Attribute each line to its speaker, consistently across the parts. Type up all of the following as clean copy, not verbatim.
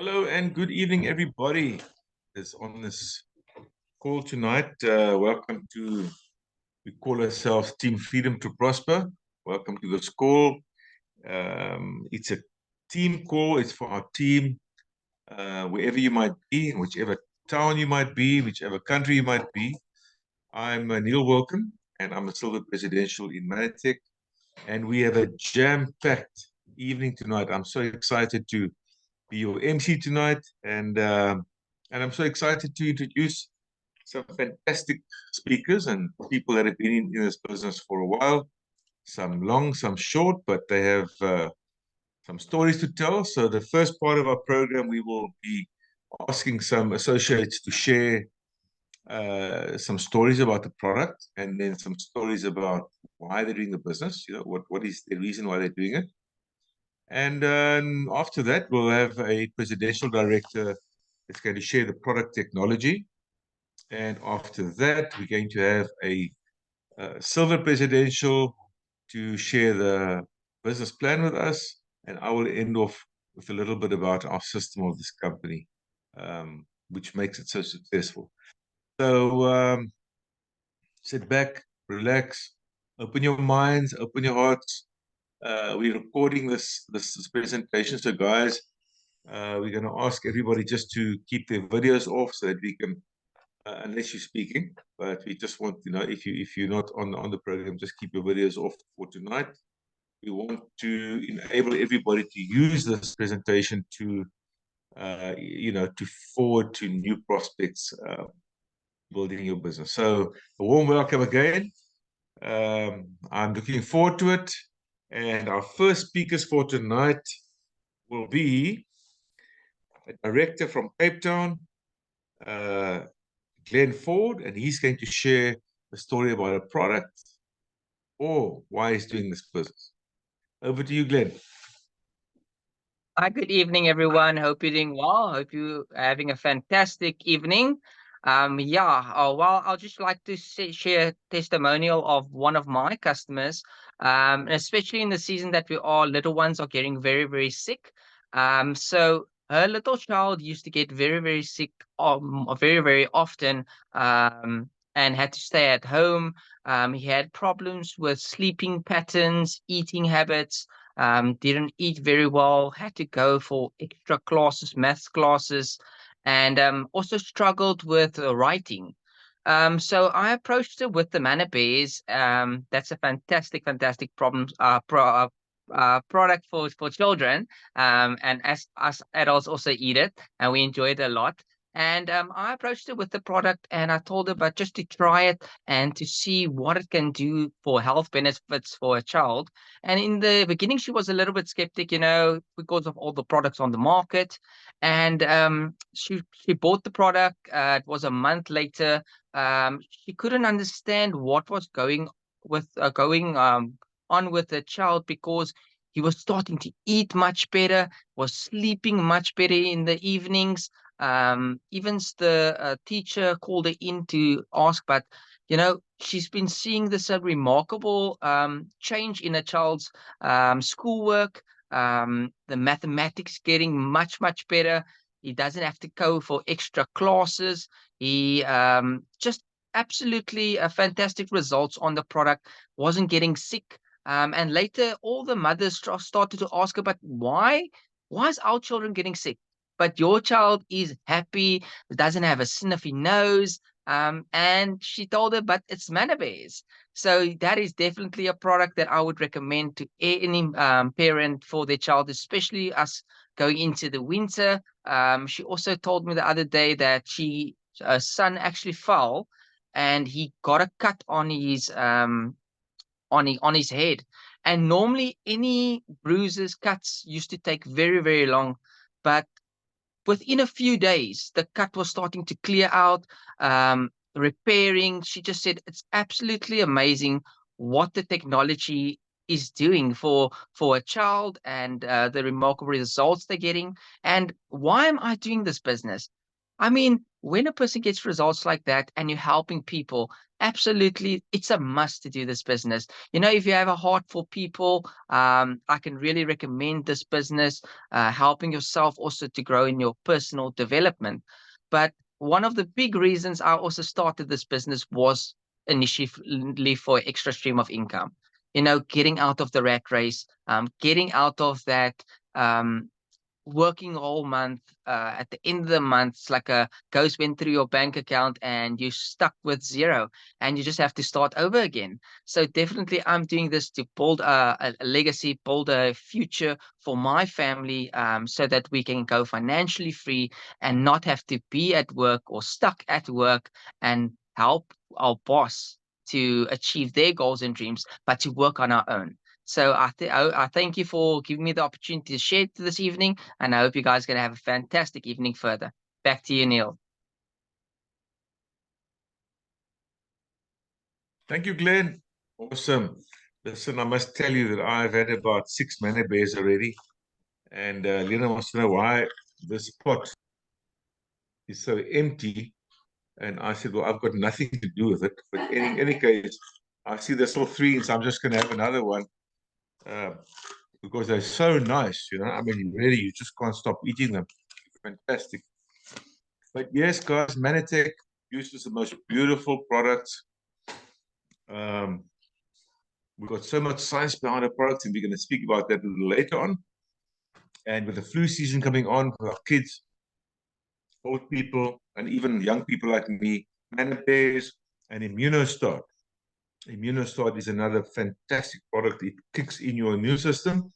Speaker 1: Hello and good evening, everybody. Is on this call tonight. Welcome to, we call ourselves Team Freedom to Prosper. Welcome to this call. It's a team call. It's for our team, wherever you might be, in whichever town you might be, whichever country you might be. I'm Neil Wilken, and I'm a Silver Presidential in Manitech. And we have a jam-packed evening tonight. I'm so excited to be your MC tonight, and I'm so excited to introduce some fantastic speakers and people that have been in this business for a while. Some long, some short, but they have some stories to tell. So the first part of our program, we will be asking some associates to share some stories about the product, and then some stories about why they're doing the business. What is the reason why they're doing it. And after that, we'll have a presidential director that's going to share the product technology. And after that, we're going to have a silver presidential to share the business plan with us. And I will end off with a little bit about our system of this company, which makes it so successful. So sit back, relax, open your minds, open your hearts. We're recording this presentation. So guys, we're going to ask everybody just to keep their videos off so that we can, unless you're speaking, but we just want, if you're not on the program, just keep your videos off for tonight. We want to enable everybody to use this presentation to, to forward to new prospects, building your business. So a warm welcome again. I'm looking forward to it. And our first speakers for tonight will be a director from Cape Town, Glenn Ford, and he's going to share a story about a product or why he's doing this business. Over to you, Glenn.
Speaker 2: Hi, good evening, everyone. Hope you're doing well. Hope you are having a fantastic evening. I'll just like to share a testimonial of one of my customers, especially in the season that we are, little ones are getting very, very sick. So her little child used to get very, very sick, very, very often, and had to stay at home. He had problems with sleeping patterns, eating habits, didn't eat very well, had to go for extra classes, maths classes, and also struggled with writing. So I approached her with the Manna Bears. That's a fantastic, fantastic product for children. And as us adults also eat it, and we enjoy it a lot. And I approached her with the product, and I told her, but just to try it and to see what it can do for health benefits for a child. And in the beginning, she was a little bit skeptic, because of all the products on the market. And she bought the product. It was a month later. She couldn't understand what was going on with the child, because he was starting to eat much better, was sleeping much better in the evenings. Even the teacher called her in to ask, but she's been seeing this remarkable change in a child's schoolwork, the mathematics getting much, much better. He doesn't have to go for extra classes. He just absolutely fantastic results on the product, wasn't getting sick. And later, all the mothers started to ask her, but why is our children getting sick? But your child is happy, doesn't have a sniffy nose. And she told her, but it's Manna Bears. So that is definitely a product that I would recommend to any parent for their child, especially us going into the winter. She also told me the other day that her son actually fell, and he got a cut on his on his head. And normally any bruises, cuts used to take very, very long, but within a few days, the cut was starting to clear out, repairing. She just said it's absolutely amazing what the technology is doing for a child, and the remarkable results they're getting. And why am I doing this business? I mean, when a person gets results like that and you're helping people, absolutely, it's a must to do this business. You know, if you have a heart for people, I can really recommend this business, helping yourself also to grow in your personal development. But one of the big reasons I also started this business was initially for extra stream of income. You know, getting out of the rat race, getting out of that um, working all month. At the end of the month, it's like a ghost went through your bank account and you're stuck with zero and you just have to start over again. So definitely I'm doing this to build a legacy, build a future for my family, so that we can go financially free and not have to be at work or stuck at work and help our boss to achieve their goals and dreams, but to work on our own. So I thank you for giving me the opportunity to share it this evening, and I hope you guys are going to have a fantastic evening further. Back to you, Neil.
Speaker 1: Thank you, Glenn. Awesome. Listen, I must tell you that I've had about 6 mana bears already. And Lena wants to know why this pot is so empty. And I said, well, I've got nothing to do with it. But in any case, I see there's still 3, and so I'm just going to have another one because they're so nice. You know, I mean, really, you just can't stop eating them. Fantastic. But yes, guys, Manatech uses the most beautiful products. We've got so much science behind our products, and we're going to speak about that a little later on. And with the flu season coming on for our kids, old people, and even young people like me, Manabase and Immunostart. Immunostart is another fantastic product. It kicks in your immune system.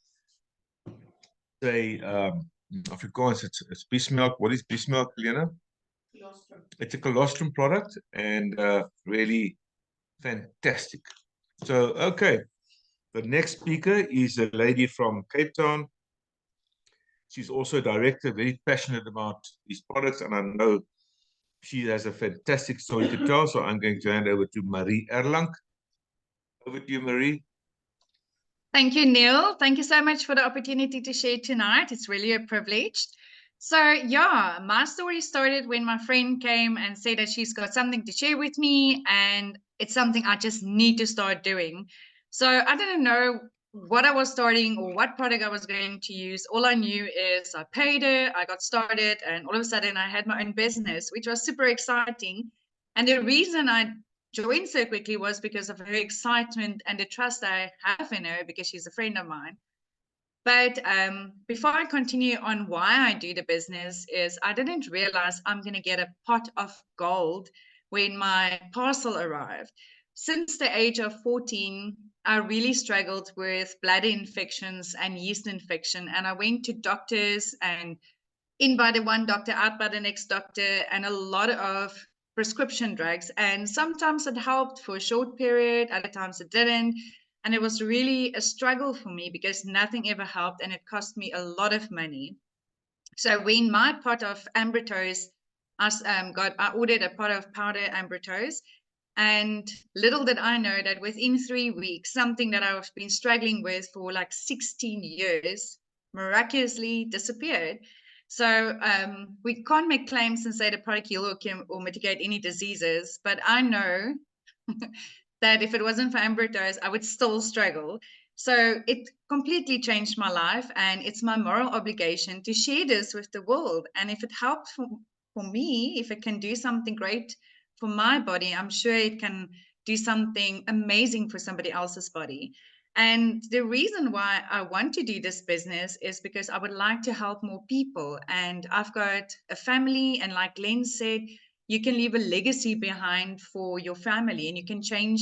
Speaker 1: Say, Afrikaans, it's Bismilk. What is Bismilk, Lena? Colostrum. It's a colostrum product, and really fantastic. So, okay, the next speaker is a lady from Cape Town. She's also a director, very passionate about these products, and I know she has a fantastic story to tell. So I'm going to hand over to Marie Erlang. Over to you, Marie.
Speaker 3: Thank you, Neil. Thank you so much for the opportunity to share tonight. It's really a privilege. So yeah, my story started when my friend came and said that she's got something to share with me, and it's something I just need to start doing. So I didn't know what I was starting or what product I was going to use. All I knew is I paid her, I got started, and all of a sudden I had my own business, which was super exciting. And the reason I joined so quickly was because of her excitement and the trust I have in her because she's a friend of mine. But before I continue on why I do the business is I didn't realize I'm going to get a pot of gold when my parcel arrived. Since the age of 14, I really struggled with bladder infections and yeast infection. And I went to doctors and in by the one doctor, out by the next doctor, and a lot of prescription drugs. And sometimes it helped for a short period, other times it didn't. And it was really a struggle for me because nothing ever helped and it cost me a lot of money. So when my pot of Ambritose, I ordered a pot of powder Ambritose, and little did I know that within 3 weeks, something that I've been struggling with for like 16 years miraculously disappeared. So we can't make claims and say the product heal or mitigate any diseases, but I know that if it wasn't for Ambritose, I would still struggle. So it completely changed my life, and it's my moral obligation to share this with the world. And if it helps for me, if it can do something great for my body, I'm sure it can do something amazing for somebody else's body. And the reason why I want to do this business is because I would like to help more people. And I've got a family, and like Glenn said, you can leave a legacy behind for your family and you can change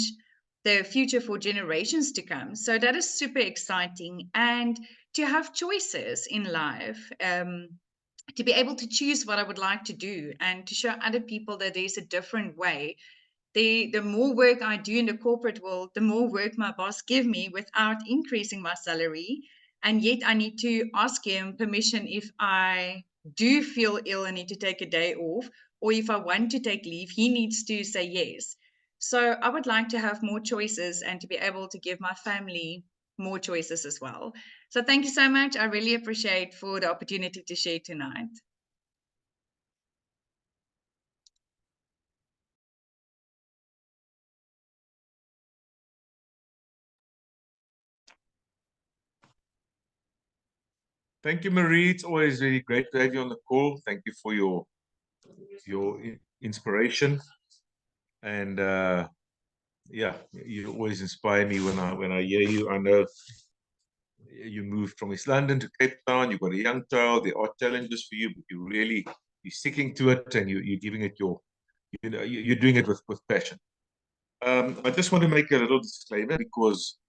Speaker 3: the future for generations to come. So that is super exciting. And to have choices in life, to be able to choose what I would like to do and to show other people that there's a different way. The more work I do in the corporate world, the more work my boss give me without increasing my salary. And yet I need to ask him permission if I do feel ill and need to take a day off, or if I want to take leave, he needs to say yes. So I would like to have more choices and to be able to give my family more choices as well. So thank you so much. I really appreciate for the opportunity to share tonight.
Speaker 1: Thank you, Marie. It's always really great to have you on the call. Thank you for your inspiration. And yeah, you always inspire me when I hear you. I know you moved from East London to Cape Town. You've got a young child. There are challenges for you, but you're sticking to it, and you're giving it you're doing it with passion. I just want to make a little disclaimer because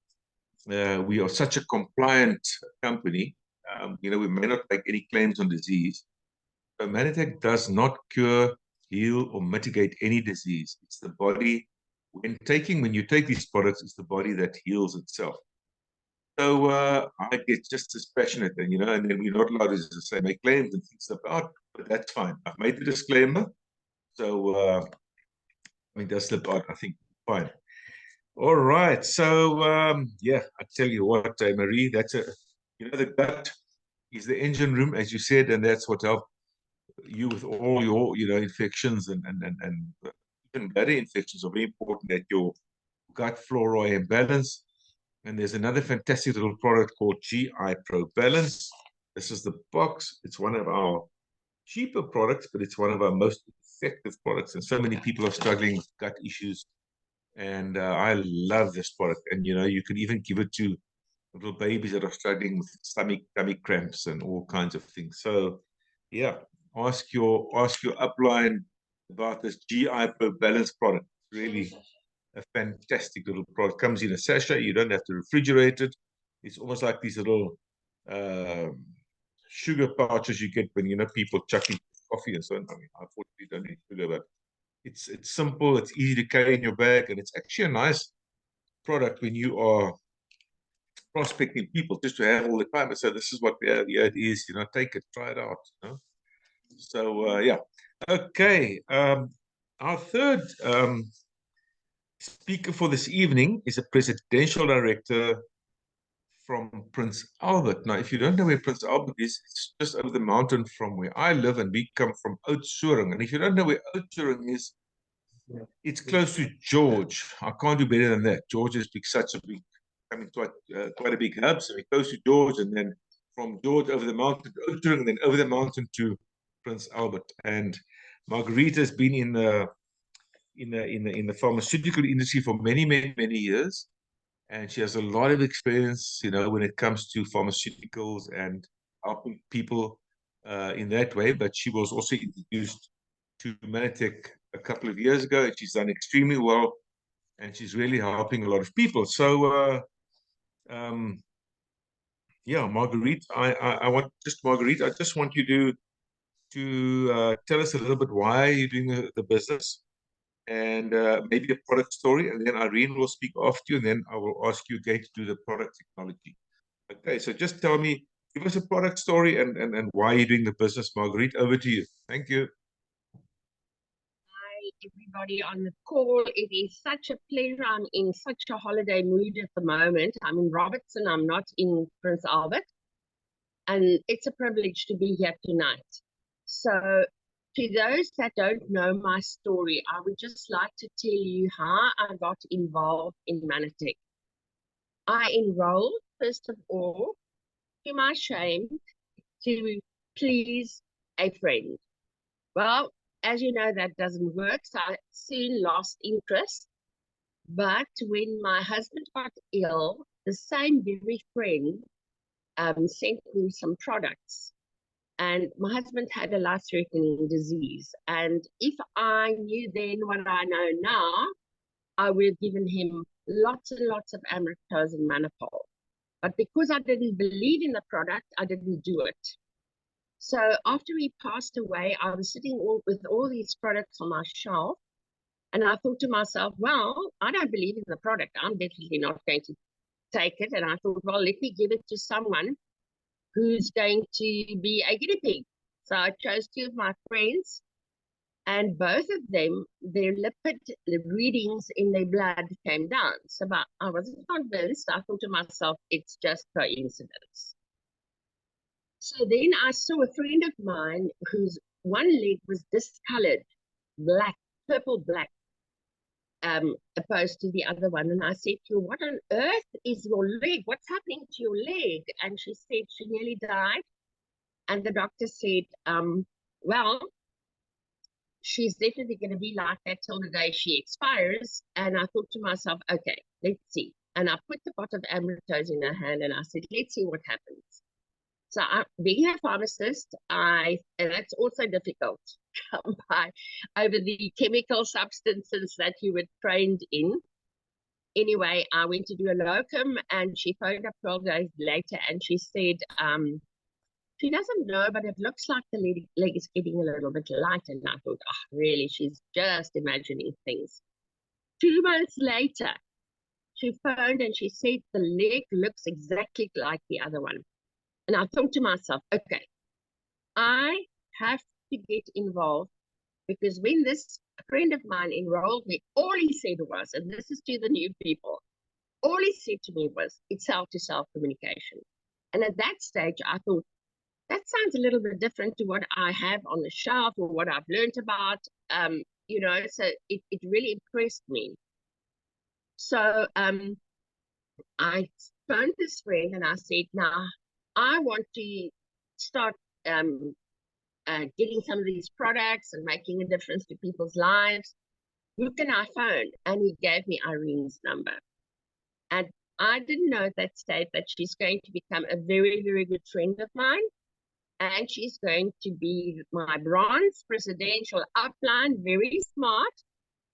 Speaker 1: we are such a compliant company. We may not make any claims on disease. But Manitech does not cure, heal, or mitigate any disease. It's the body. When you take these products, it's the body that heals itself. So I get just as passionate, and then we're not allowed to say make claims and things about, but that's fine. I've made the disclaimer, so that's the part I think fine. All right, so yeah, I tell you what, Marie, that's the gut is the engine room, as you said, and that's what helps you with all your infections and even bladder infections are very important that your gut flora are in balance. And there's another fantastic little product called GI Pro Balance. This is the box. It's one of our cheaper products, but it's one of our most effective products. And so many people are struggling with gut issues. And I love this product. And, you can even give it to little babies that are struggling with tummy cramps and all kinds of things. So, yeah, ask your upline about this GI Pro Balance product. It's really a fantastic little product. Comes in a sachet. You don't have to refrigerate it. It's almost like these little sugar pouches you get when people chucking coffee and so on. I mean, unfortunately, don't need sugar, but it's simple. It's easy to carry in your bag, and it's actually a nice product when you are prospecting people just to have all the time. So this is what the it is. Take it, try it out. So yeah, okay. Our third speaker for this evening is a presidential director from Prince Albert. Now, if you don't know where Prince Albert is, it's just over the mountain from where I live, and we come from Oudtshoorn. And if you don't know where Oudtshoorn is, it's close to George. I can't do better than that. George is quite a big hub, so we're close to George, and then from George over the mountain to Oudtshoorn, and then over the mountain to Prince Albert. And Margarita has been in the pharmaceutical industry for many, many, many years. And she has a lot of experience, when it comes to pharmaceuticals and helping people in that way. But she was also introduced to Manitech a couple of years ago, and she's done extremely well, and she's really helping a lot of people. So, yeah, Marguerite, I just want you to tell us a little bit why you're doing the business, and maybe a product story, and then Irene will speak after you, and then I will ask you again to do the product technology. Okay, so just tell me, give us a product story and why you're doing the business. Marguerite, over to you. Thank you.
Speaker 4: Hi, everybody on the call. It is such a pleasure. I'm in such a holiday mood at the moment. I'm in Robertson. I'm not in Prince Albert. And it's a privilege to be here tonight. So, to those that don't know my story, I would just like to tell you how I got involved in Manitech. I enrolled, first of all, to my shame, to please a friend. Well, as you know, that doesn't work, so I soon lost interest. But when my husband got ill, the same very friend sent me some products. And my husband had a life-threatening disease. And if I knew then what I know now, I would have given him lots and lots of Amryctose and Manopol. But because I didn't believe in the product, I didn't do it. So after he passed away, I was sitting with all these products on my shelf. And I thought to myself, well, I don't believe in the product. I'm definitely not going to take it. And I thought, well, let me give it to someone who's going to be a guinea pig. So I chose two of my friends, and both of them, their lipid readings in their blood came down. So but I wasn't convinced. I thought to myself, it's just coincidence. So then I saw a friend of mine whose one leg was discolored, black, purple black, opposed to the other one. And I said to her, what on earth is your leg? What's happening to your leg? And she said she nearly died And the doctor said, well, she's definitely going to be like that till the day she expires. And I thought to myself, okay, let's see. And I put the bottle of Ambrotose in her hand and I said, let's see what happens. So being a pharmacist, and that's also difficult to come by over the chemical substances that you were trained in. Anyway, I went to do a locum and she phoned up 12 days later and she said, she doesn't know, but it looks like the leg is getting a little bit light. And I thought, oh, really, she's just imagining things. 2 months later, she phoned and she said the leg looks exactly like the other one. And I thought to myself, okay, I have to get involved, because when this friend of mine enrolled me, all he said was, and this is to the new people, all he said to me was, it's self-to-self communication. And at that stage, I thought, that sounds a little bit different to what I have on the shelf or what I've learned about, you know, so it really impressed me. So I phoned this friend and I said, now, I want to start getting some of these products and making a difference to people's lives. Who can I phone? And he gave me Irene's number. And I didn't know at that stage that she's going to become a very, very good friend of mine. And she's going to be my bronze presidential upline, very smart.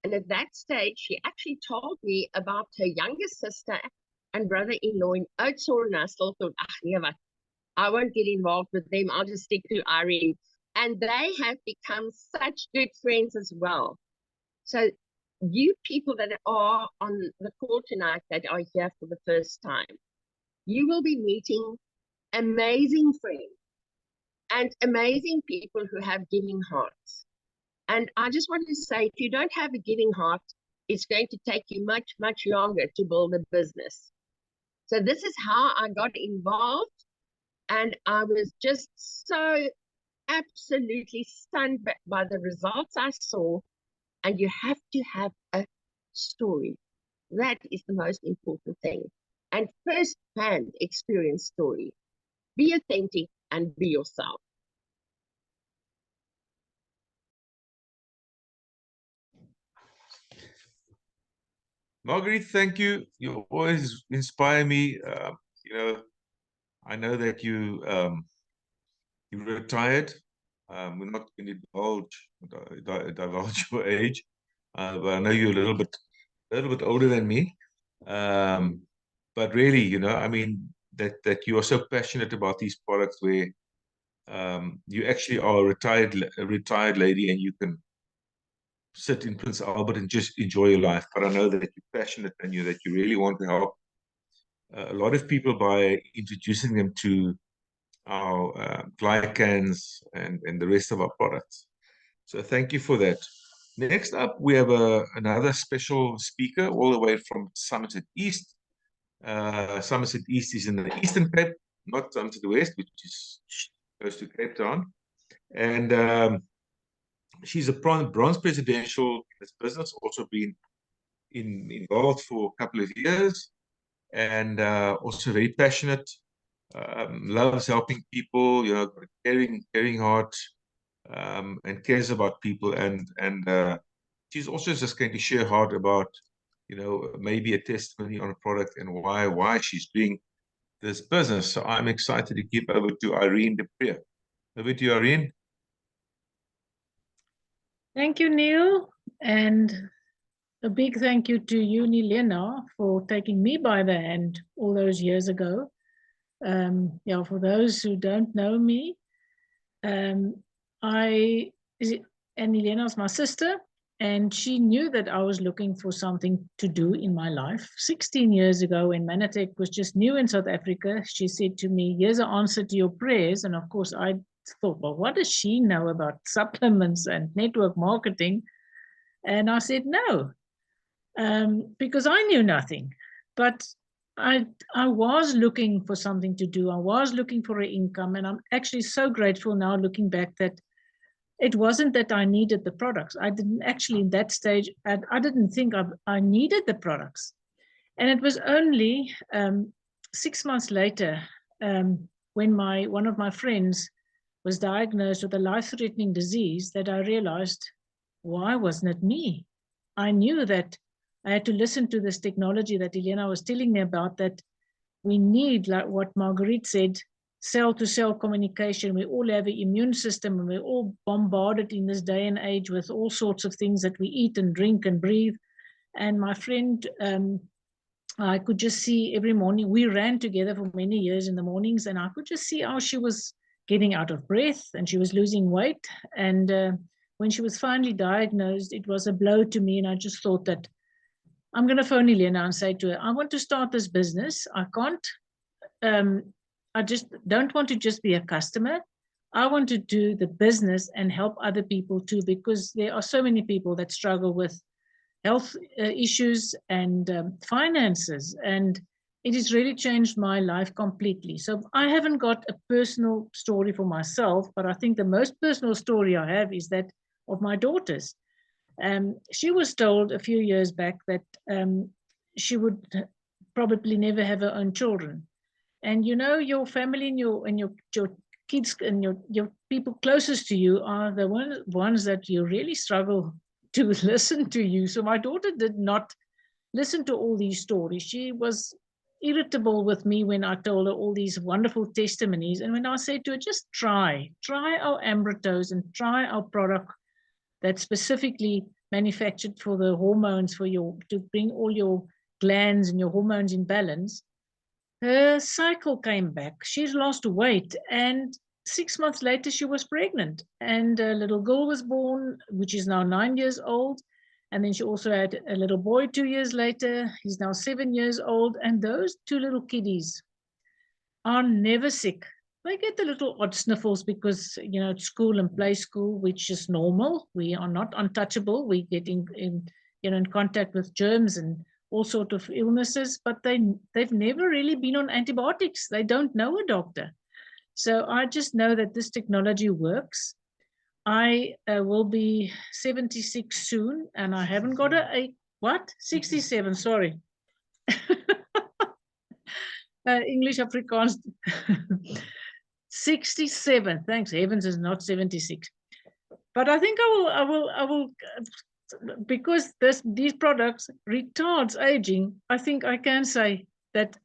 Speaker 4: And at that stage, she actually told me about her younger sister and brother-in-law in Oudtshoorn. And I still thought, I won't get involved with them. I'll just stick to Irene. And they have become such good friends as well. So you people that are on the call tonight that are here for the first time, you will be meeting amazing friends and amazing people who have giving hearts. And I just want to say, if you don't have a giving heart, it's going to take you much, much longer to build a business. So this is how I got involved. And I was just so absolutely stunned by the results I saw. And you have to have a story. That is the most important thing. And first-hand experience story. Be authentic and be yourself.
Speaker 1: Marguerite, thank you. You always inspire me. You know, I know that you retired. We're not going to divulge your age, but I know you're a little bit older than me. But really, you know, I mean that you are so passionate about these products, where you actually are a retired lady, and you can sit in Prince Albert and just enjoy your life. But I know that you're passionate and that you really want to help a lot of people by introducing them to our glycans and the rest of our products. So thank you for that. Next up, we have another special speaker all the way from Somerset East. Somerset East is in the Eastern Cape, not Somerset West, which is close to Cape Town. And she's a bronze presidential in this business, also been involved for a couple of years, and also very passionate, loves helping people, you know, caring heart, and cares about people. And she's also just going to share hard about, you know, maybe a testimony on a product and why she's doing this business. So I'm excited to give over to Irene de Pre. Over to you, Irene.
Speaker 5: Thank you, Neil. And a big thank you to you, Nilena, for taking me by the hand all those years ago. Yeah, for those who don't know me, and Nilena's my sister, and she knew that I was looking for something to do in my life. 16 years ago, when Manatech was just new in South Africa, she said to me, here's an answer to your prayers. And of course, I thought, well, what does she know about supplements and network marketing? And I said, no, because I knew nothing. But I was looking for something to do. I was looking for an income. And I'm actually so grateful now, looking back, that it wasn't that I needed the products. I didn't actually, in that stage, I didn't think I needed the products. And it was only 6 months later when one of my friends was diagnosed with a life-threatening disease that I realized, why wasn't it me? I knew that I had to listen to this technology that Elena was telling me about, that we need, like what Marguerite said, cell-to-cell communication. We all have an immune system, and we're all bombarded in this day and age with all sorts of things that we eat and drink and breathe. And my friend, I could just see every morning, we ran together for many years in the mornings, and I could just see how she was getting out of breath and she was losing weight. And when she was finally diagnosed, it was a blow to me. And I just thought that I'm going to phone Elena and say to her, I want to start this business. I can't, I just don't want to just be a customer. I want to do the business and help other people too, because there are so many people that struggle with health issues and finances, and it has really changed my life completely. So I haven't got a personal story for myself, but I think the most personal story I have is that of my daughters. She was told a few years back that she would probably never have her own children. And you know, your family and your kids and your people closest to you are the ones that you really struggle to listen to you. So my daughter did not listen to all these stories. She was irritable with me when I told her all these wonderful testimonies. And when I said to her, just try our Ambritose and try our product that's specifically manufactured for the hormones, to bring all your glands and your hormones in balance. Her cycle came back. She's lost weight, and 6 months later, she was pregnant, and a little girl was born, which is now 9 years old. And then she also had a little boy 2 years later. He's now 7 years old. And those two little kiddies are never sick. They get the little odd sniffles because, you know, it's school and play school, which is normal. We are not untouchable. We get in contact with germs and all sorts of illnesses, but they've never really been on antibiotics. They don't know a doctor. So I just know that this technology works. I will be 76 soon, and I haven't got a 67, sorry. English Afrikaans. 67, thanks heavens, is not 76. But I think I will, because these products retards aging. I think I can say that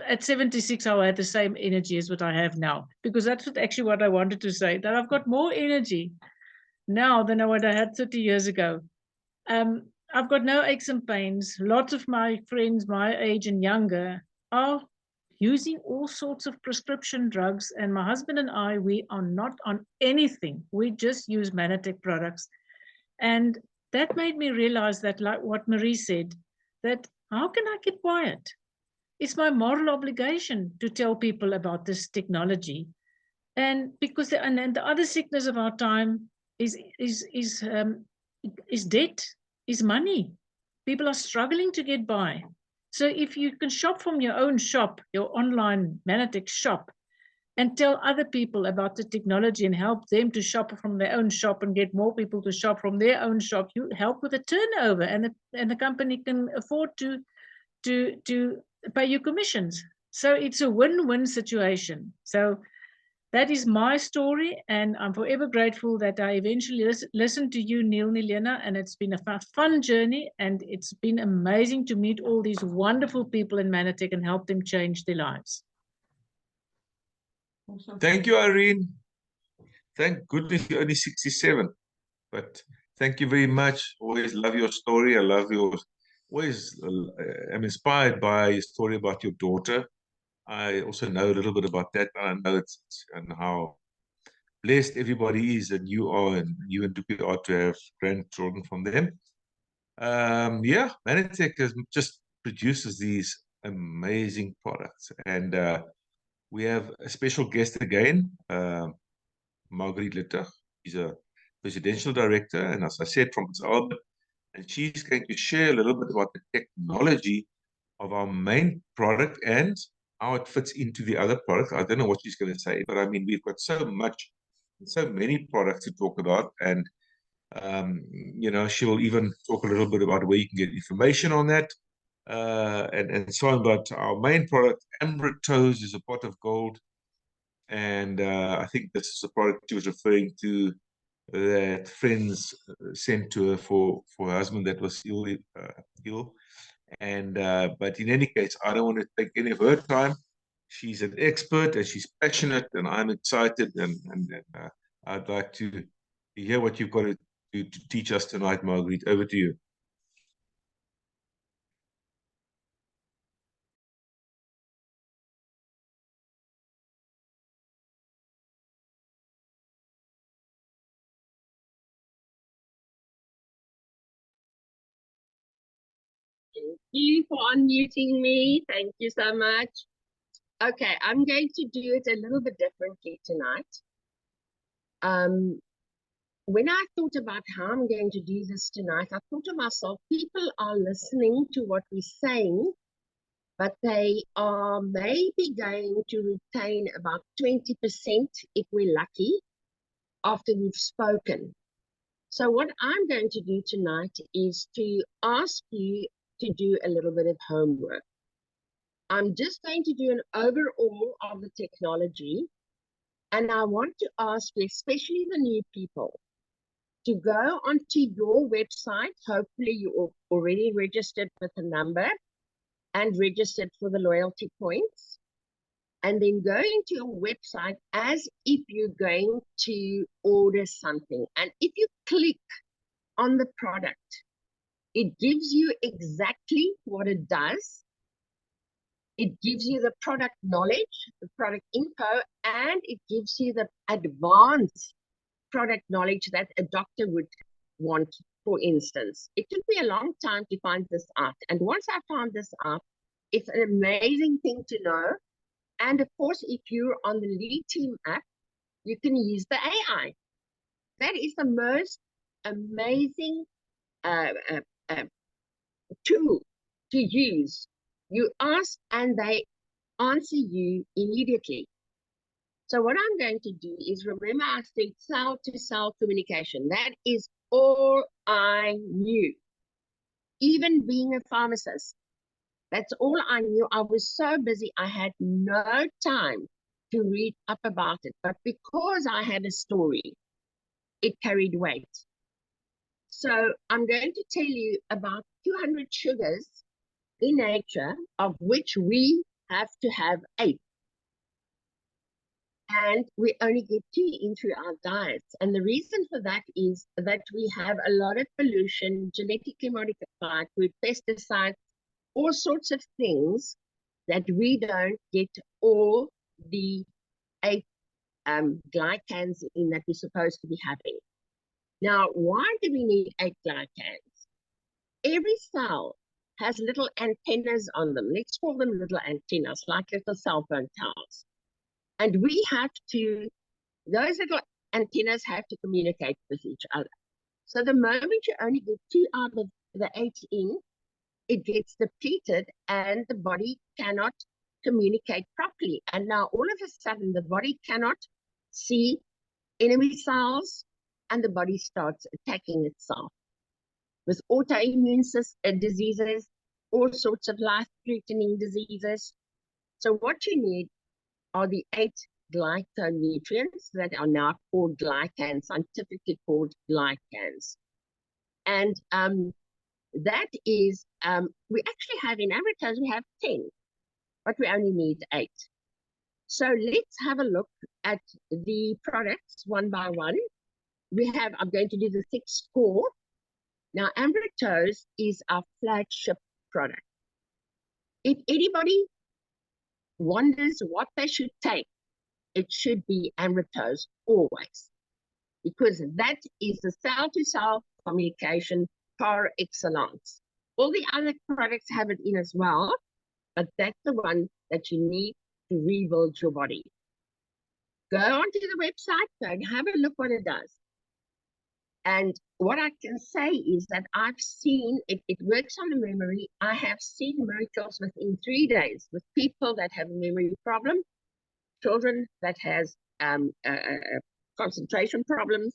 Speaker 5: at 76, I'll have the same energy as what I have now, because that's actually what I wanted to say, that I've got more energy now than what I had 30 years ago. I've got no aches and pains. Lots of my friends my age and younger are using all sorts of prescription drugs, and my husband and I, we are not on anything. We just use Manitech products. And that made me realize that, like what Marie said, that how can I keep quiet? It's my moral obligation to tell people about this technology. And because the other sickness of our time is debt, is money. People are struggling to get by. So if you can shop from your own shop, your online Manitech shop, and tell other people about the technology and help them to shop from their own shop and get more people to shop from their own shop, you help with the turnover, and the company can afford to pay you commissions. So it's a win-win situation. So that is my story, and I'm forever grateful that I eventually listened to you, Neil and Elena, and it's been a fun journey, and it's been amazing to meet all these wonderful people in Manitech and help them change their lives.
Speaker 1: Thank you, Irene. Thank goodness you're only 67, but thank you very much. Always love your story. I love yours. Always am inspired by your story about your daughter. I also know a little bit about that. I know it's and how blessed everybody is, and you are, and you and Dupi are to have grandchildren from them. Yeah, Manitech just produces these amazing products, and we have a special guest again, Marguerite Littach. She's a presidential director, and as I said, from Prince Albert, and she's going to share a little bit about the technology of our main product and how it fits into the other products. I don't know what she's going to say, but I mean, we've got so many products to talk about, and you know, she will even talk a little bit about where you can get information on that, and so on. But our main product, Ambritose, is a pot of gold. And I think this is the product she was referring to, that friends sent to her for her husband that was ill. And but in any case, I don't want to take any of her time. She's an expert and she's passionate, and I'm excited, and I'd like to hear what you've got to teach us tonight, Marguerite. Over to you.
Speaker 4: Thank you for unmuting me. Thank you so much. Okay, I'm going to do it a little bit differently tonight. When I thought about how I'm going to do this tonight, I thought to myself, people are listening to what we're saying, but they are maybe going to retain about 20% if we're lucky after we've spoken. So what I'm going to do tonight is to ask you to do a little bit of homework. I'm just going to do an overall of the technology, and I want to ask you, especially the new people, to go onto your website. Hopefully you already registered with a number and registered for the loyalty points, and then go into your website as if you're going to order something. And if you click on the product, it gives you exactly what it does. It gives you the product knowledge, the product info, and it gives you the advanced product knowledge that a doctor would want, for instance. It took me a long time to find this out. And once I found this out, it's an amazing thing to know. And of course, if you're on the Lead Team app, you can use the AI. That is the most amazing tool to use. You ask and they answer you immediately. So what I'm going to do is, remember I said cell-to-cell communication. That is all I knew. Even being a pharmacist, that's all I knew. I was so busy, I had no time to read up about it. But because I had a story, it carried weight. So I'm going to tell you about 200 sugars in nature, of which we have to have 8. And we only get 2 into our diets. And the reason for that is that we have a lot of pollution, genetically modified food, pesticides, all sorts of things that we don't get all the 8 glycans in that we're supposed to be having. Now, why do we need 8 glycans? Every cell has little antennas on them. Let's call them little antennas, like little cell phone towers. And we have to, those little antennas have to communicate with each other. So the moment you only get 2 out of the 8 in, it gets depleted and the body cannot communicate properly. And now all of a sudden the body cannot see enemy cells and the body starts attacking itself with autoimmune diseases, all sorts of life-threatening diseases. So what you need are the 8 glyconutrients that are now called glycans, scientifically called glycans. And that is, we actually have in Amritos, we have 10, but we only need 8. So let's have a look at the products one by one. I'm going to do the 6 score. Now, Amritos is our flagship product. If anybody wonders what they should take, it should be Amritos always, because that is the cell-to-cell communication par excellence. All the other products have it in as well, but that's the one that you need to rebuild your body. Go onto the website, go and have a look what it does. And what I can say is that I've seen, it works on the memory. I have seen miracles within 3 days with people that have a memory problem, children that has concentration problems.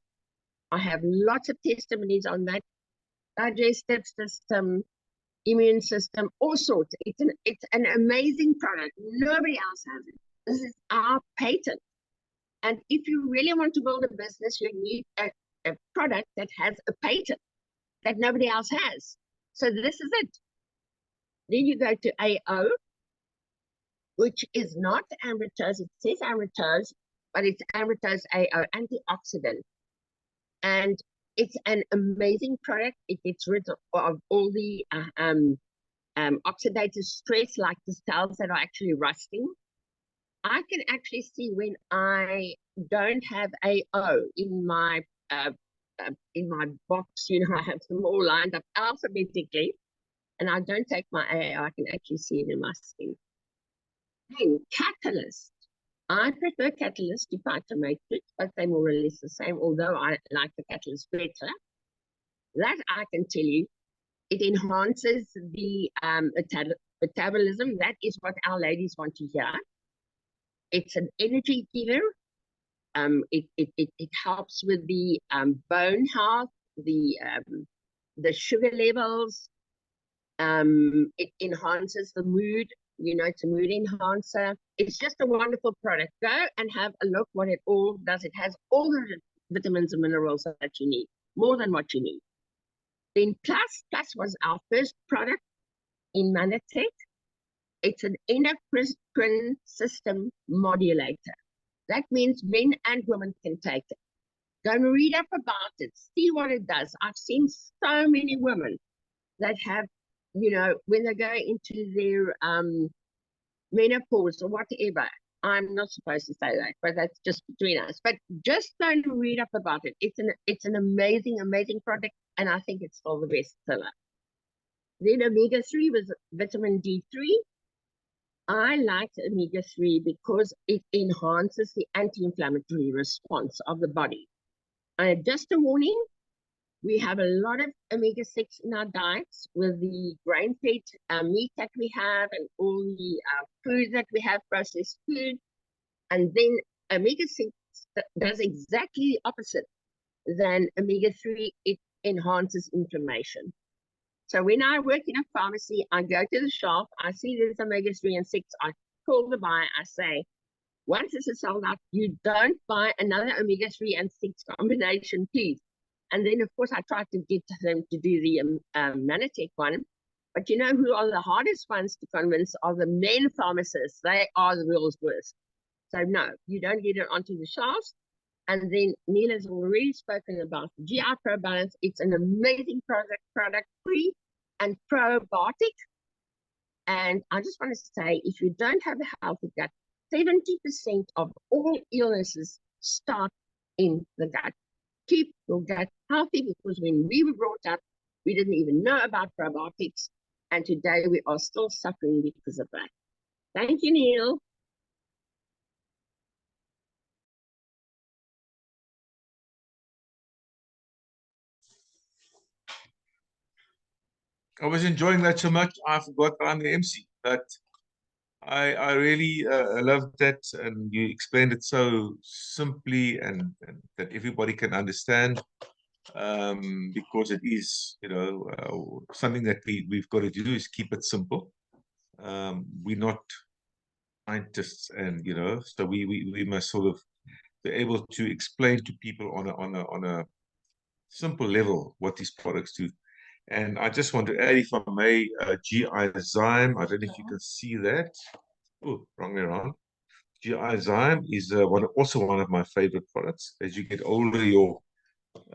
Speaker 4: I have lots of testimonies on that. Digestive system, immune system, all sorts. It's an amazing product. Nobody else has it. This is our patent. And if you really want to build a business, you need a product that has a patent that nobody else has. So this is it. Then you go to AO, which is not amytose. It says amytose, but it's amytose AO, antioxidant. And it's an amazing product. It gets rid of all the oxidative stress, like the cells that are actually rusting. I can actually see when I don't have AO in my box, you know, I have them all lined up alphabetically, and I don't take my AO, I can actually see it in my skin. Then Catalyst. I prefer Catalyst to Phytomatrix, but they're more or less the same, although I like the Catalyst better. That I can tell you, it enhances the metabolism. That is what our ladies want to hear. It's an energy giver. It helps with the bone health, the sugar levels. It enhances the mood. You know, it's a mood enhancer. It's just a wonderful product. Go and have a look what it all does. It has all the vitamins and minerals that you need, more than what you need. Then Plus was our first product in Manatech. It's an endocrine system modulator. That means men and women can take it. Go and read up about it. See what it does. I've seen so many women that have, you know, when they go into their menopause or whatever. I'm not supposed to say that, but that's just between us. But just go and read up about it. It's an amazing, amazing product, and I think it's still the best seller. Then omega-3 was vitamin D3. I like omega-3 because it enhances the anti-inflammatory response of the body. Just a warning, we have a lot of omega-6 in our diets with the grain-fed meat that we have and all the food that we have, processed food. And then omega-6 does exactly the opposite than omega-3. It enhances inflammation. So when I work in a pharmacy, I go to the shop, I see there's omega-3 and 6, I call the buyer, I say, once this is sold out, you don't buy another omega-3 and 6 combination, please. And then, of course, I try to get them to do the Manatech one. But you know who are the hardest ones to convince are the men pharmacists. They are the world's worst. So no, you don't get it onto the shelves. And then Neil has already spoken about the GI Pro Balance. It's an amazing product free and probiotic. And I just want to say, if you don't have a healthy gut, 70% of all illnesses start in the gut. Keep your gut healthy, because when we were brought up, we didn't even know about probiotics. And today we are still suffering because of that. Thank you, Neil.
Speaker 1: I was enjoying that so much, I forgot I'm the MC. But I really loved that, and you explained it so simply and that everybody can understand, because it is, you know, something that we've got to do is keep it simple. We're not scientists, and you know, so we must sort of be able to explain to people on a simple level what these products do. And I just want to add, if I may, GI-Zyme. I don't know if you can see that. Oh, wrong way around. GI-Zyme is also one of my favorite products. As you get older, your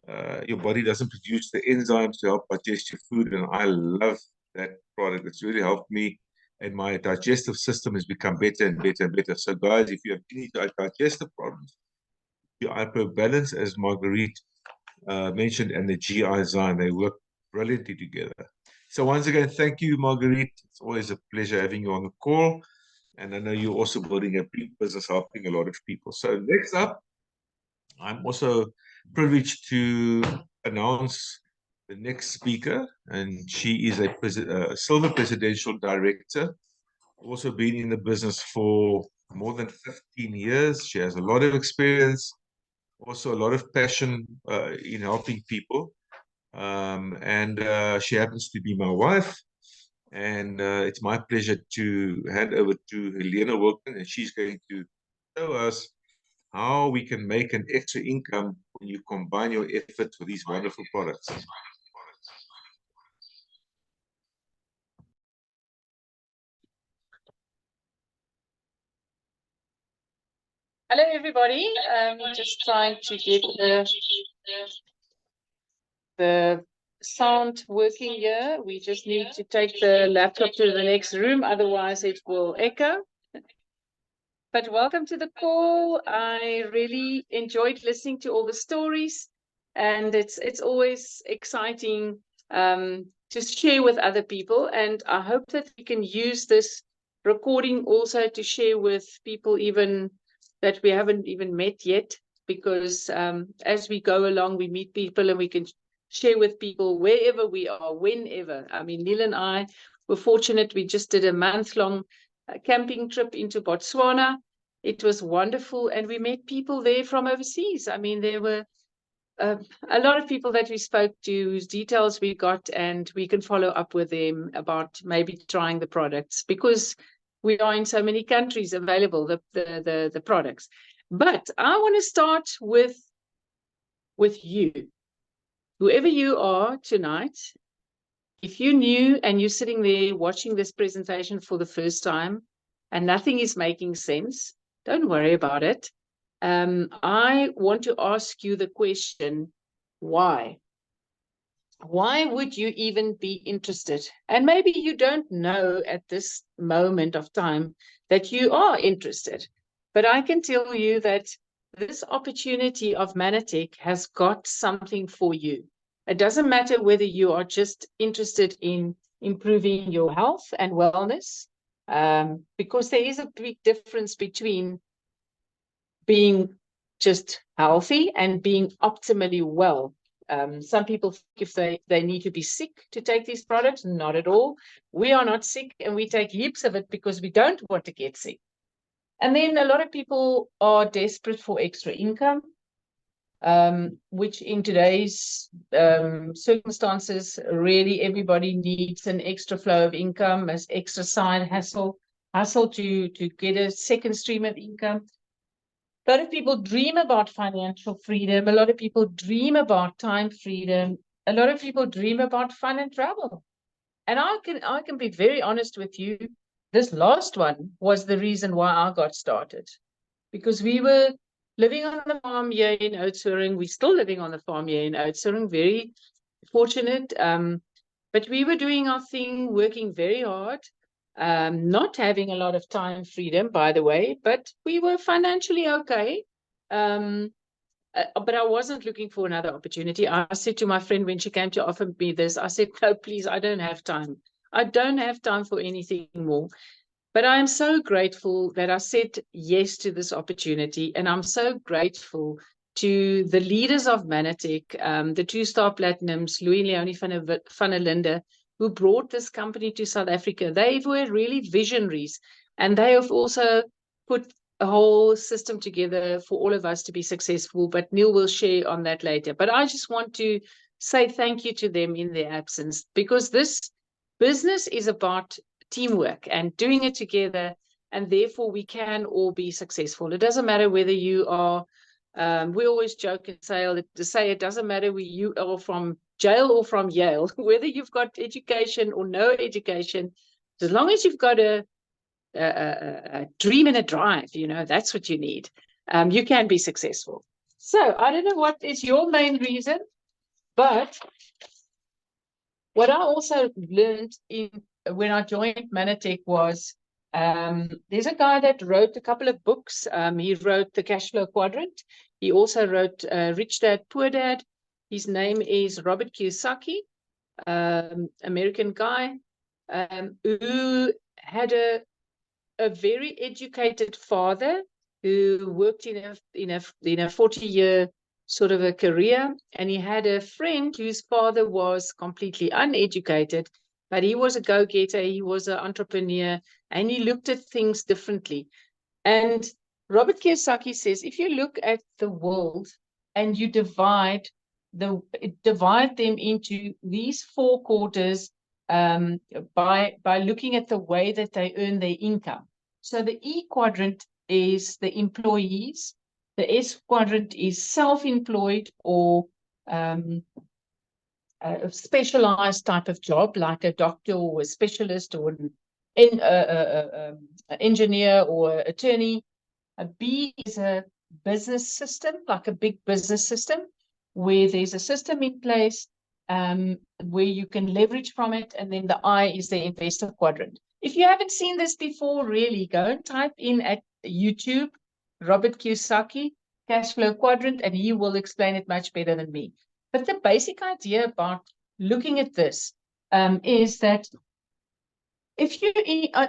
Speaker 1: body doesn't produce the enzymes to help digest your food, and I love that product. It's really helped me, and my digestive system has become better and better and better. So, guys, if you have any digestive problems, GI Pro Balance, as Marguerite mentioned, and the GI-Zyme, they work brilliantly together. So once again, thank you, Marguerite. It's always a pleasure having you on the call. And I know you're also building a big business, helping a lot of people. So next up, I'm also privileged to announce the next speaker. And she is a Silver Presidential Director, also been in the business for more than 15 years. She has a lot of experience, also a lot of passion in helping people. She happens to be my wife, and it's my pleasure to hand over to Helena Wilken, and she's going to show us how we can make an extra income when you combine your efforts with these wonderful products.
Speaker 5: Hello, everybody. Just trying to get the sound working here. We just need to take the laptop to the next room, otherwise it will echo. But welcome to the call. I really enjoyed listening to all the stories, and it's always exciting to share with other people. And I hope that we can use this recording also to share with people even that we haven't even met yet, because as we go along, we meet people and we can share with people wherever we are, whenever. I mean, Neil and I were fortunate. We just did a month-long camping trip into Botswana. It was wonderful, and we met people there from overseas. I mean, there were a lot of people that we spoke to, whose details we got, and we can follow up with them about maybe trying the products, because we are in so many countries available, the products. But I want to start with you. Whoever you are tonight, if you're new and you're sitting there watching this presentation for the first time and nothing is making sense, don't worry about it. I want to ask you the question, why? Why would you even be interested? And maybe you don't know at this moment of time that you are interested, but I can tell you that this opportunity of Manatech has got something for you. It doesn't matter whether you are just interested in improving your health and wellness, because there is a big difference between being just healthy and being optimally well. Some people think if they need to be sick to take these products, not at all. We are not sick, and we take heaps of it because we don't want to get sick. And then a lot of people are desperate for extra income, which in today's circumstances, really everybody needs an extra flow of income, as extra side hustle to get a second stream of income. A lot of people dream about financial freedom. A lot of people dream about time freedom. A lot of people dream about fun and travel. And I can be very honest with you. This last one was the reason why I got started, because we were living on the farm here in Oudtshoorn. We're still living on the farm here in Oudtshoorn, very fortunate. But we were doing our thing, working very hard, not having a lot of time freedom, by the way, but we were financially okay. But I wasn't looking for another opportunity. I said to my friend when she came to offer me this, I said, no, please, I don't have time. I don't have time for anything more. But I am so grateful that I said yes to this opportunity. And I'm so grateful to the leaders of Manatech, the 2-star Platinums, Louis and Leonie van der Linde, who brought this company to South Africa. They were really visionaries, and they have also put a whole system together for all of us to be successful. But Neil will share on that later. But I just want to say thank you to them in their absence, because this business is about teamwork and doing it together, and therefore we can all be successful. It doesn't matter whether you are, we always joke and say it doesn't matter whether you are from jail or from Yale, whether you've got education or no education, as long as you've got a dream and a drive, you know, that's what you need. You can be successful. So I don't know what is your main reason, but what I also learned when I joined Manatech was there's a guy that wrote a couple of books. He wrote The Cash Flow Quadrant. He also wrote Rich Dad, Poor Dad. His name is Robert Kiyosaki, American guy, who had a very educated father who worked in a 40-year sort of a career, and he had a friend whose father was completely uneducated, but he was a go-getter, he was an entrepreneur, and he looked at things differently. And Robert Kiyosaki says, if you look at the world and you divide them into these 4 quarters by looking at the way that they earn their income. So the E quadrant is the employees,
Speaker 6: The S quadrant is self-employed or a specialized type of job, like a doctor or a specialist or an engineer or attorney. A B is a business system, like a big business system, where there's a system in place where you can leverage from it. And then the I is the investor quadrant. If you haven't seen this before, really go and type in at YouTube, Robert Kiyosaki, cash flow quadrant, and he will explain it much better than me. But the basic idea about looking at this is that if you're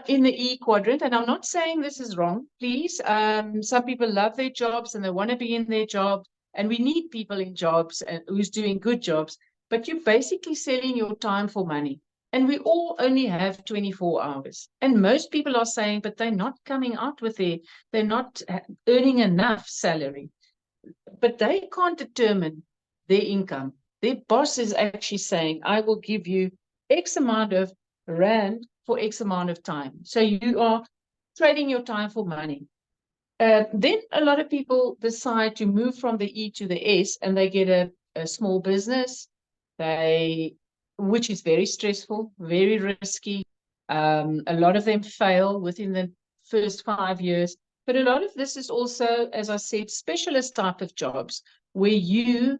Speaker 6: in the E quadrant, and I'm not saying this is wrong, please, some people love their jobs and they want to be in their job, and we need people in jobs and who's doing good jobs, but you're basically selling your time for money. And we all only have 24 hours. And most people are saying, but they're not coming out with they're not earning enough salary. But they can't determine their income. Their boss is actually saying, I will give you X amount of rand for X amount of time. So you are trading your time for money. Then a lot of people decide to move from the E to the S, and they get a small business, which is very stressful, very risky. A lot of them fail within the first 5 years. But a lot of this is also, as I said, specialist type of jobs where you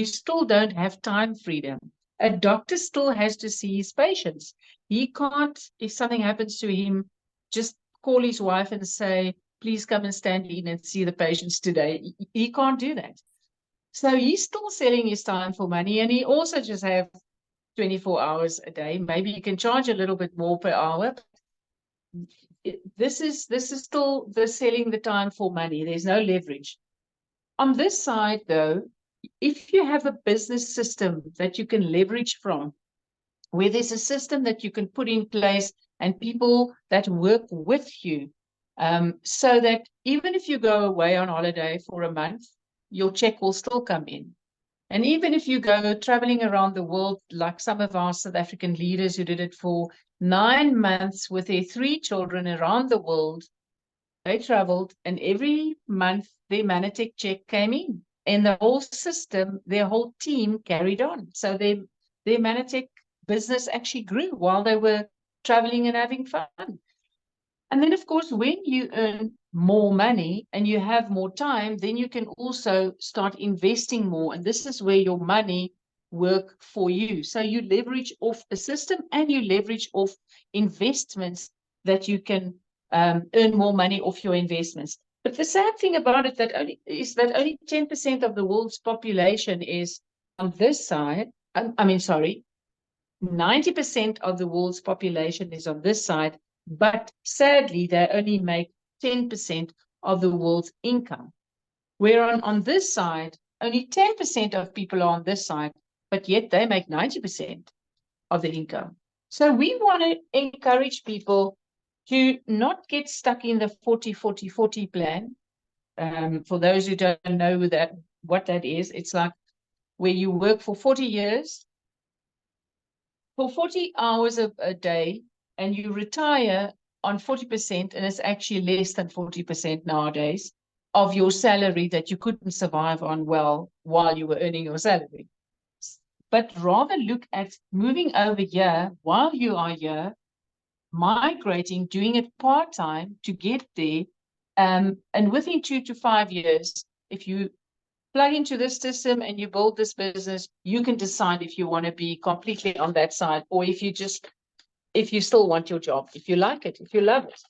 Speaker 6: still don't have time freedom. A doctor still has to see his patients. He can't, if something happens to him, just call his wife and say, please come and stand in and see the patients today. He can't do that. So he's still selling his time for money, and he also just have 24 hours a day. Maybe you can charge a little bit more per hour. This is still the selling the time for money. There's no leverage. On this side, though, if you have a business system that you can leverage from, where there's a system that you can put in place and people that work with you, so that even if you go away on holiday for a month, your check will still come in. And even if you go traveling around the world, like some of our South African leaders who did it for 9 months with their 3 children around the world, they traveled, and every month their Manatech check came in. And the whole system, their whole team carried on. So their Manatech business actually grew while they were traveling and having fun. And then, of course, when you earn more money and you have more time, then you can also start investing more. And this is where your money work for you. So you leverage off a system and you leverage off investments that you can earn more money off your investments. But the sad thing about it is that only 10% of the world's population is on this side. 90% of the world's population is on this side. But sadly, they only make 10% of the world's income. Where on this side, only 10% of people are on this side, but yet they make 90% of the income. So we want to encourage people to not get stuck in the 40-40-40 plan. For those who don't know what that is, it's like where you work for 40 years, for 40 hours a day, and you retire on 40%, and it's actually less than 40% nowadays of your salary that you couldn't survive on well while you were earning your salary. But rather look at moving over here while you are here, migrating, doing it part-time to get there. And within 2 to 5 years, if you plug into this system and you build this business, you can decide if you want to be completely on that side, or if you still want your job, if you like it, if you love it.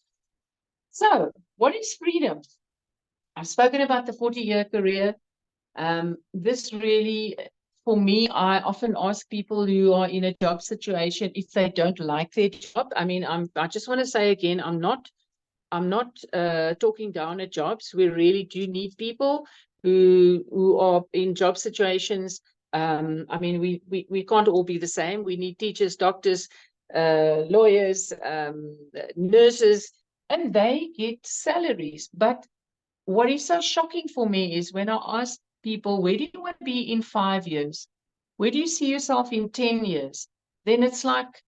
Speaker 6: So what is freedom? I've spoken about the 40-year career. This really, for me, I often ask people who are in a job situation if they don't like their job. I mean, I just want to say again, I'm not talking down at jobs. We really do need people who are in job situations. I mean, we can't all be the same. We need teachers, doctors, lawyers, nurses, and they get salaries. But what is so shocking for me is when I ask people, where do you want to be in 5 years? Where do you see yourself in 10 years? Then it's like,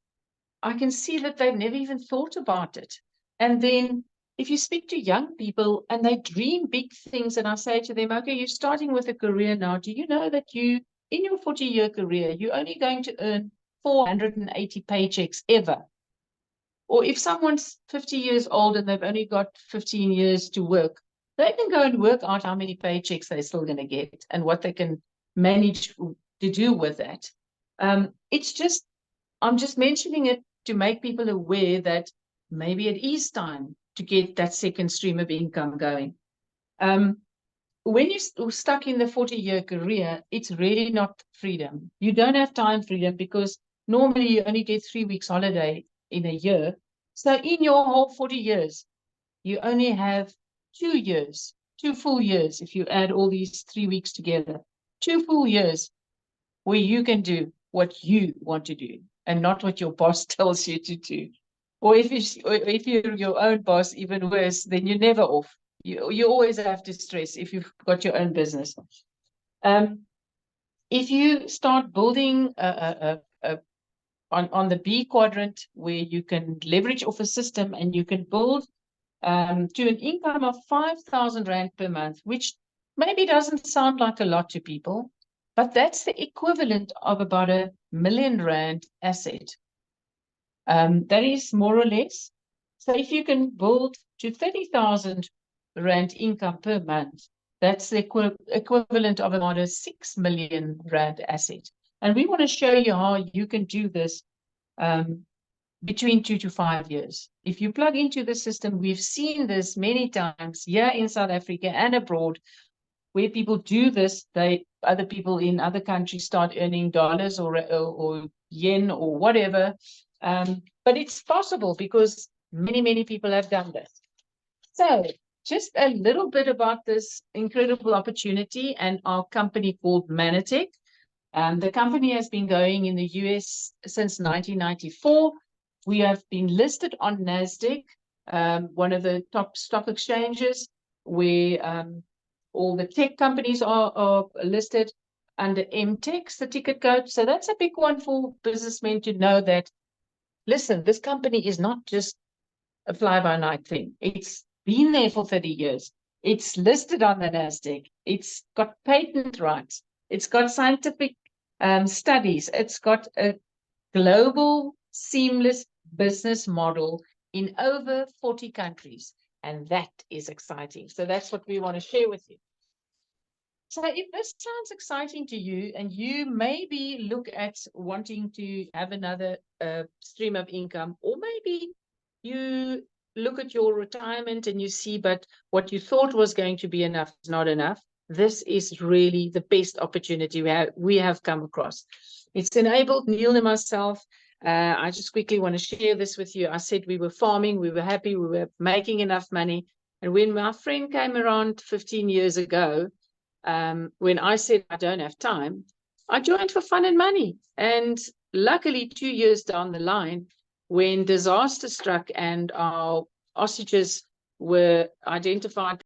Speaker 6: I can see that they've never even thought about it. And then if you speak to young people and they dream big things, and I say to them, okay, you're starting with a career now. Do you know that you, in your 40-year career, you're only going to earn 480 paychecks ever? Or if someone's 50 years old and they've only got 15 years to work, they can go and work out how many paychecks they're still going to get and what they can manage to do with that. It's just, I'm just mentioning it to make people aware that maybe it is time to get that second stream of income going. When you're stuck in the 40-year career, it's really not freedom. You don't have time freedom because normally you only get 3 weeks holiday in a year. So in your whole 40 years, you only have 2 years, 2 full years, if you add all these 3 weeks together, 2 full years where you can do what you want to do and not what your boss tells you to do. Or if you're your own boss, even worse, then you're never off. You always have to stress if you've got your own business. If you start building on the B quadrant, where you can leverage off a system and you can build to an income of 5,000 Rand per month, which maybe doesn't sound like a lot to people, but that's the equivalent of about R1 million asset. That is more or less. So if you can build to 30,000 Rand income per month, that's the equivalent of about a 6 million Rand asset. And we want to show you how you can do this between 2 to 5 years. If you plug into the system, we've seen this many times here in South Africa and abroad, where people do this, other people in other countries start earning dollars or yen or whatever. But it's possible because many people have done this. So just a little bit about this incredible opportunity and our company called Manatech. The company has been going in the US since 1994. We have been listed on NASDAQ, one of the top stock exchanges, where all the tech companies are listed under MTEX, the ticket code. So that's a big one for businessmen to know that, listen, this company is not just a fly-by-night thing. It's been there for 30 years. It's listed on the NASDAQ. It's got patent rights. It's got scientific studies. It's got a global, seamless business model in over 40 countries. And that is exciting. So that's what we want to share with you. So if this sounds exciting to you, and you maybe look at wanting to have another stream of income, or maybe you look at your retirement and you see, but what you thought was going to be enough is not enough, this is really the best opportunity we have come across. It's enabled Neil and myself. I just quickly want to share this with you. I said we were farming, we were happy, we were making enough money. And when my friend came around 15 years ago, when I said I don't have time, I joined for fun and money. And luckily, 2 years down the line, when disaster struck and our hostages were identified